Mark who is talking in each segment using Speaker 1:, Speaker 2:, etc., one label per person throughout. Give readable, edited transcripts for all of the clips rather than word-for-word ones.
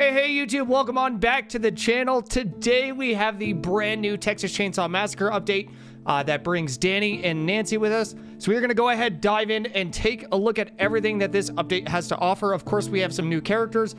Speaker 1: Hey YouTube, welcome on back to the channel. Today we have the brand new Texas Chainsaw Massacre update that brings Danny and Nancy with us. So we're gonna go ahead, dive in, and take a look at everything that this update has to offer. Of course, we have some new characters.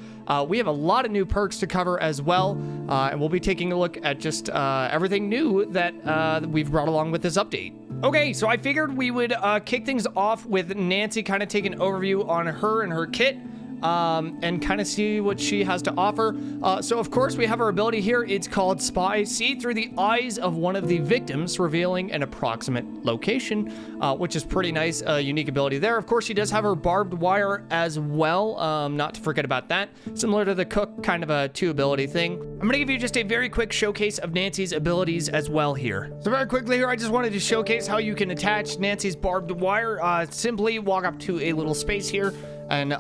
Speaker 1: We have a lot of new perks to cover as well. And we'll be taking a look at just everything new that we've brought along with this update. Okay, so I figured we would kick things off with Nancy kind of take an overview on her and her kit. And kind of see what she has to offer. So of course we have our ability here. It's called Spy. See through the eyes of one of the victims, revealing an approximate location, which is pretty nice. Unique ability there. Of course she does have her barbed wire as well. Not to forget about that. Similar to the cook, kind of a 2 ability thing. I'm gonna give you just a very quick showcase of Nancy's abilities as well here. So very quickly here, I just wanted to showcase how you can attach Nancy's barbed wire. Simply walk up to a little space here and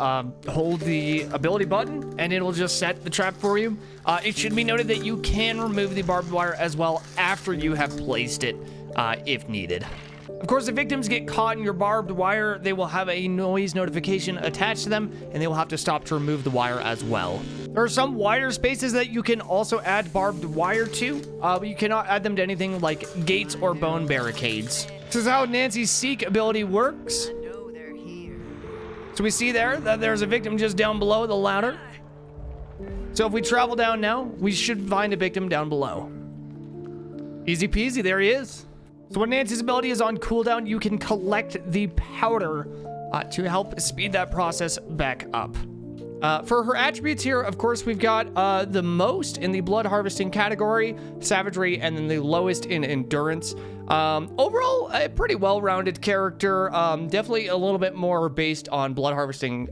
Speaker 1: hold the ability button, and it'll just set the trap for you. It should be noted that you can remove the barbed wire as well after you have placed it, if needed. Of course, if victims get caught in your barbed wire, they will have a noise notification attached to them, and they will have to stop to remove the wire as well. There are some wider spaces that you can also add barbed wire to, but you cannot add them to anything like gates or bone barricades. This is how Nancy's Seek ability works. So we see there that there's a victim just down below the ladder. So if we travel down now, we should find a victim down below. Easy peasy, there he is. So when Nancy's ability is on cooldown, you can collect the powder to help speed that process back up. For her attributes here, of course, we've got the most in the blood harvesting category, savagery, and then the lowest in endurance. Overall, a pretty well-rounded character. Definitely a little bit more based on blood harvesting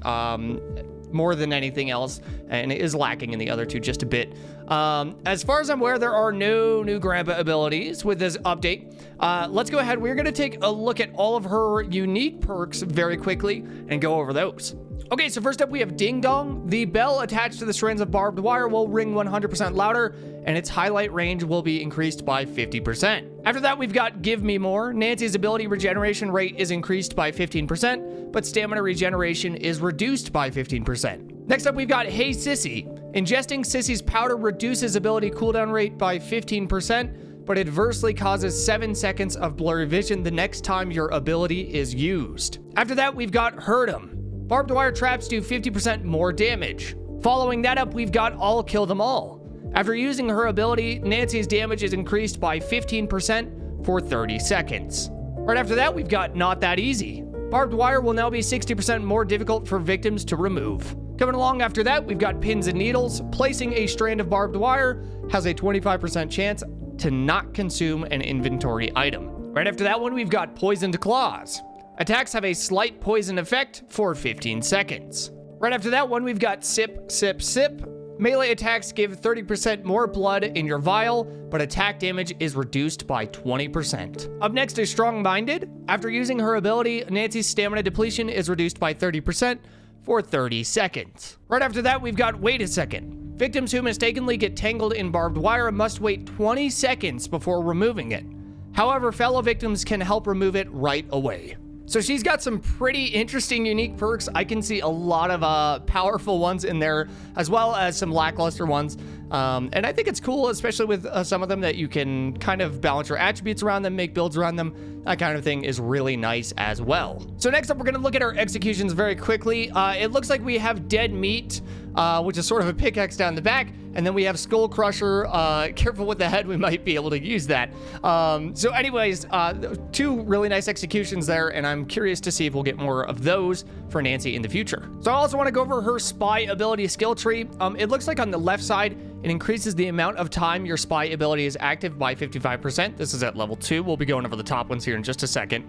Speaker 1: more than anything else, and it is lacking in the other two just a bit. As far as I'm aware, there are no new grandpa abilities with this update. Let's go ahead. We're going to take a look at all of her unique perks very quickly and go over those. Okay, so first up we have Ding Dong. The bell attached to the strands of barbed wire will ring 100% louder, and its highlight range will be increased by 50%. After that, we've got Give Me More. Nancy's ability regeneration rate is increased by 15%, but stamina regeneration is reduced by 15%. Next up, we've got Hey Sissy. Ingesting Sissy's powder reduces ability cooldown rate by 15%, but adversely causes 7 seconds of blurry vision the next time your ability is used. After that, we've got Hurt 'em. Barbed wire traps do 50% more damage. Following that up, we've got I'll Kill Them All. After using her ability, Nancy's damage is increased by 15% for 30 seconds. Right after that, we've got Not That Easy. Barbed wire will now be 60% more difficult for victims to remove. Coming along after that, we've got Pins and Needles. Placing a strand of barbed wire has a 25% chance to not consume an inventory item. Right after that one, we've got Poisoned Claws. Attacks have a slight poison effect for 15 seconds. Right after that one, we've got Sip, Sip, Sip. Melee attacks give 30% more blood in your vial, but attack damage is reduced by 20%. Up next is Strong Minded. After using her ability, Nancy's stamina depletion is reduced by 30% for 30 seconds. Right after that, we've got Wait a Second. Victims who mistakenly get tangled in barbed wire must wait 20 seconds before removing it. However, fellow victims can help remove it right away. So she's got some pretty interesting, unique perks. I can see a lot of powerful ones in there, as well as some lackluster ones. And I think it's cool, especially with some of them, that you can kind of balance your attributes around them, make builds around them. That kind of thing is really nice as well. So next up, we're going to look at our executions very quickly. It looks like we have Dead Meat, which is sort of a pickaxe down the back. And then we have Skull Crusher. Careful with the head, we might be able to use that. So anyways, 2 really nice executions there, and I'm curious to see if we'll get more of those for Nancy in the future. So I also want to go over her Spy ability skill tree. It looks like on the left side, it increases the amount of time your Spy ability is active by 55%. This is at level 2. We'll be going over the top ones here in just a second.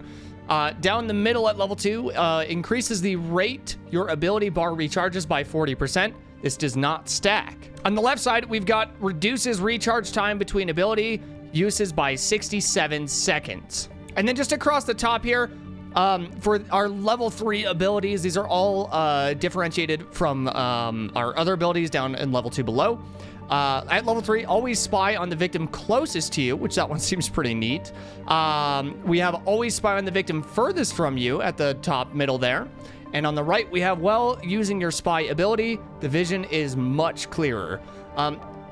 Speaker 1: Down the middle at level 2, increases the rate your ability bar recharges by 40%. This does not stack. On the left side, we've got reduces recharge time between ability uses by 67 seconds. And then just across the top here, for our level 3 abilities, these are all differentiated from our other abilities down in level 2 below. At level 3, always spy on the victim closest to you, which that one seems pretty neat. We have always spy on the victim furthest from you at the top middle there. And on the right, we have, well, using your spy ability, the vision is much clearer.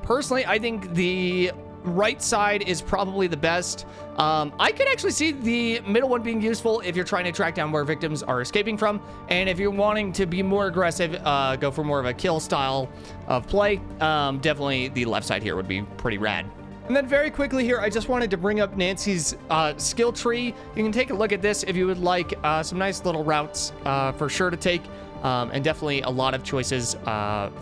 Speaker 1: Personally, I think the right side is probably the best. I could actually see the middle one being useful if you're trying to track down where victims are escaping from. And if you're wanting to be more aggressive, go for more of a kill style of play, definitely the left side here would be pretty rad. And then very quickly here, I just wanted to bring up Nancy's skill tree. You can take a look at this if you would like. Some nice little routes for sure to take, and definitely a lot of choices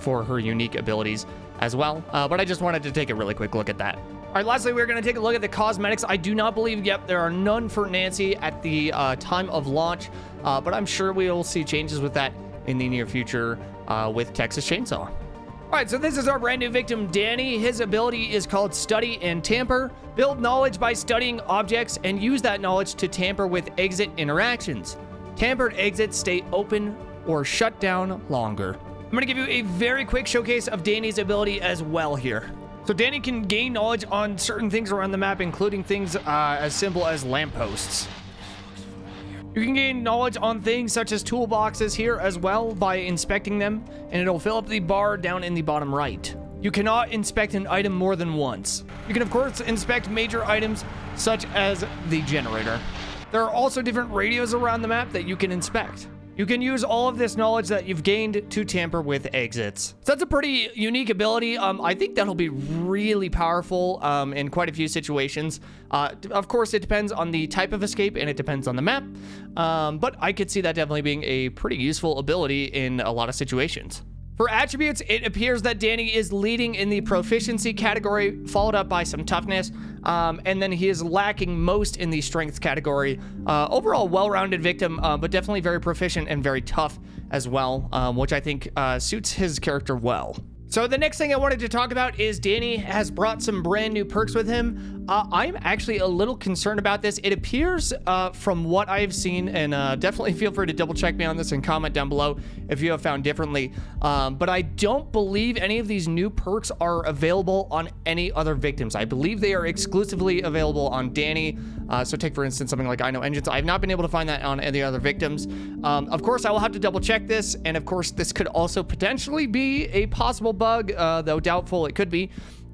Speaker 1: for her unique abilities as well. But I just wanted to take a really quick look at that. All right, lastly, we're going to take a look at the cosmetics. I do not believe, yep, there are none for Nancy at the time of launch, but I'm sure we will see changes with that in the near future with Texas Chainsaw. All right, so this is our brand new victim, Danny. His ability is called Study and Tamper. Build knowledge by studying objects and use that knowledge to tamper with exit interactions. Tampered exits stay open or shut down longer. I'm going to give you a very quick showcase of Danny's ability as well here. So Danny can gain knowledge on certain things around the map, including things as simple as lampposts. You can gain knowledge on things such as toolboxes here as well by inspecting them, and it'll fill up the bar down in the bottom right. You cannot inspect an item more than once. You can of course inspect major items such as the generator. There are also different radios around the map that you can inspect. You can use all of this knowledge that you've gained to tamper with exits. So that's a pretty unique ability. I think that'll be really powerful in quite a few situations. Of course, it depends on the type of escape and it depends on the map. But I could see that definitely being a pretty useful ability in a lot of situations. For attributes, it appears that Danny is leading in the proficiency category, followed up by some toughness, and then he is lacking most in the strength category. Overall, well-rounded victim, but definitely very proficient and very tough as well, which I think suits his character well. So the next thing I wanted to talk about is Danny has brought some brand new perks with him. I'm actually a little concerned about this. It appears from what I've seen, and definitely feel free to double check me on this and comment down below if you have found differently. But I don't believe any of these new perks are available on any other victims. I believe they are exclusively available on Danny. So take for instance something like I Know Engines. I've not been able to find that on any other victims. Of course, I will have to double check this. And of course, this could also potentially be a possible bug, though doubtful it could be.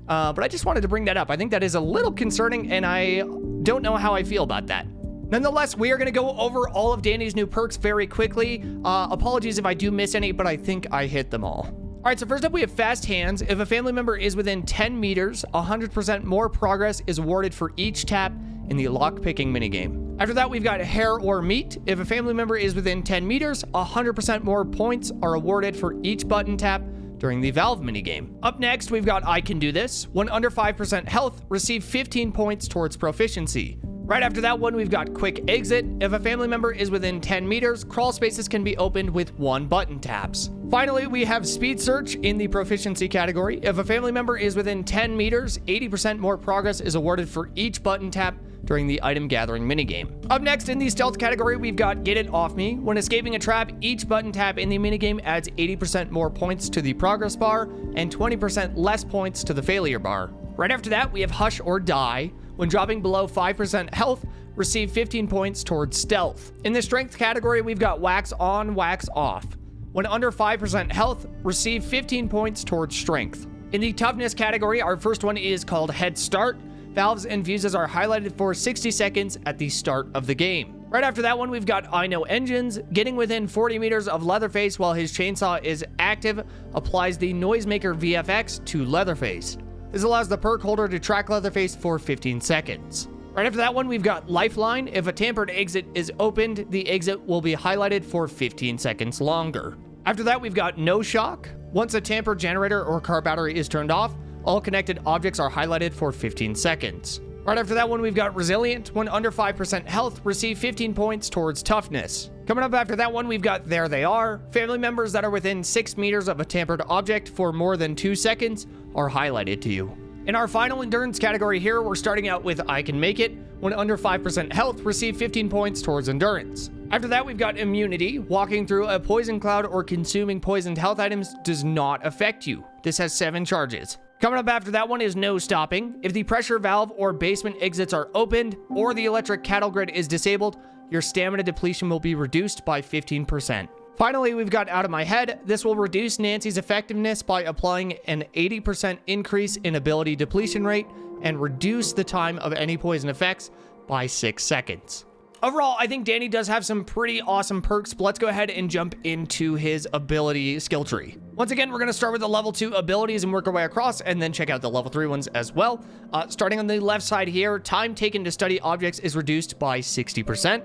Speaker 1: But I just wanted to bring that up. I think that is a little concerning, and I don't know how I feel about that. Nonetheless, we are going to go over all of Danny's new perks very quickly. Apologies if I do miss any, but I think I hit them all. All right, so first up, we have Fast Hands. If a family member is within 10 meters, 100% more progress is awarded for each tap in the lock-picking minigame. After that, we've got Hair or Meat. If a family member is within 10 meters, 100% more points are awarded for each button tap during the Valve minigame. Up next, we've got I Can Do This. When under 5% health, receive 15 points towards proficiency. Right after that one, we've got Quick Exit. If a family member is within 10 meters, crawl spaces can be opened with 1 button taps. Finally, we have Speed Search in the proficiency category. If a family member is within 10 meters, 80% more progress is awarded for each button tap during the item gathering minigame. Up next in the stealth category, we've got Get It Off Me. When escaping a trap, each button tap in the minigame adds 80% more points to the progress bar and 20% less points to the failure bar. Right after that, we have Hush or Die. When dropping below 5% health, receive 15 points towards stealth. In the strength category, we've got Wax On, Wax Off. When under 5% health, receive 15 points towards strength. In the toughness category, our first one is called Head Start. Valves and fuses are highlighted for 60 seconds at the start of the game. Right after that one, we've got I Know Engines. Getting within 40 meters of Leatherface while his chainsaw is active applies the Noisemaker VFX to Leatherface. This allows the perk holder to track Leatherface for 15 seconds. Right after that one, we've got Lifeline. If a tampered exit is opened, the exit will be highlighted for 15 seconds longer. After that, we've got No Shock. Once a tampered generator or car battery is turned off, all connected objects are highlighted for 15 seconds. Right after that one, we've got Resilient. When under 5% health, receive 15 points towards toughness. Coming up after that one, we've got There They Are. Family members that are within 6 meters of a tampered object for more than 2 seconds are highlighted to you. In our final endurance category here, we're starting out with I Can Make It. When under 5% health, receive 15 points towards endurance. After that, we've got Immunity. Walking through a poison cloud or consuming poisoned health items does not affect you. This has 7 charges. Coming up after that one is No Stopping. If the pressure valve or basement exits are opened or the electric cattle grid is disabled, your stamina depletion will be reduced by 15%. Finally, we've got Out of My Head. This will reduce Nancy's effectiveness by applying an 80% increase in ability depletion rate and reduce the time of any poison effects by 6 seconds. Overall, I think Danny does have some pretty awesome perks, but let's go ahead and jump into his ability skill tree. Once again, we're going to start with the level 2 abilities and work our way across, and then check out the level 3 ones as well. Starting on the left side here, time taken to study objects is reduced by 60%.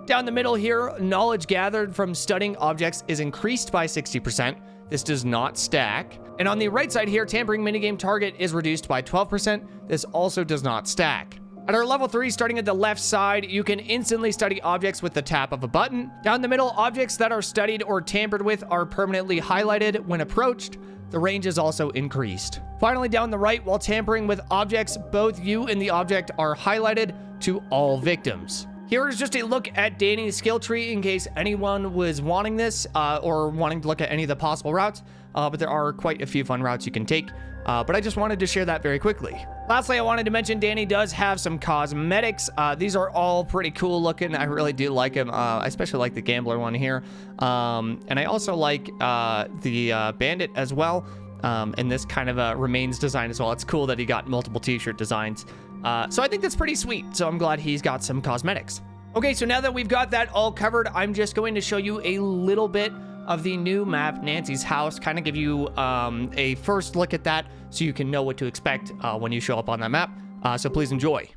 Speaker 1: Down the middle here, knowledge gathered from studying objects is increased by 60%. This does not stack. And on the right side here, tampering minigame target is reduced by 12%. This also does not stack. At our level 3, starting at the left side, you can instantly study objects with the tap of a button. Down the middle, objects that are studied or tampered with are permanently highlighted when approached. The range is also increased. Finally, down the right, while tampering with objects, both you and the object are highlighted to all victims. Here is just a look at Danny's skill tree in case anyone was wanting this or wanting to look at any of the possible routes, but there are quite a few fun routes you can take. But I just wanted to share that very quickly. Lastly, I wanted to mention Danny does have some cosmetics. These are all pretty cool looking. I really do like them. I especially like the gambler one here. And I also like the bandit as well. And this kind of a remains design as well. It's cool that he got multiple t-shirt designs. So I think that's pretty sweet. So I'm glad he's got some cosmetics. Okay, so now that we've got that all covered, I'm just going to show you a little bit of the new map, Nancy's House, kind of give you a first look at that so you can know what to expect when you show up on that map. So please enjoy.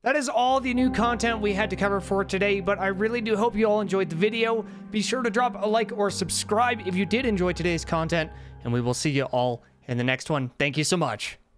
Speaker 1: That is all the new content we had to cover for today, but I really do hope you all enjoyed the video. Be sure to drop a like or subscribe if you did enjoy today's content, and we will see you all in the next one. Thank you so much.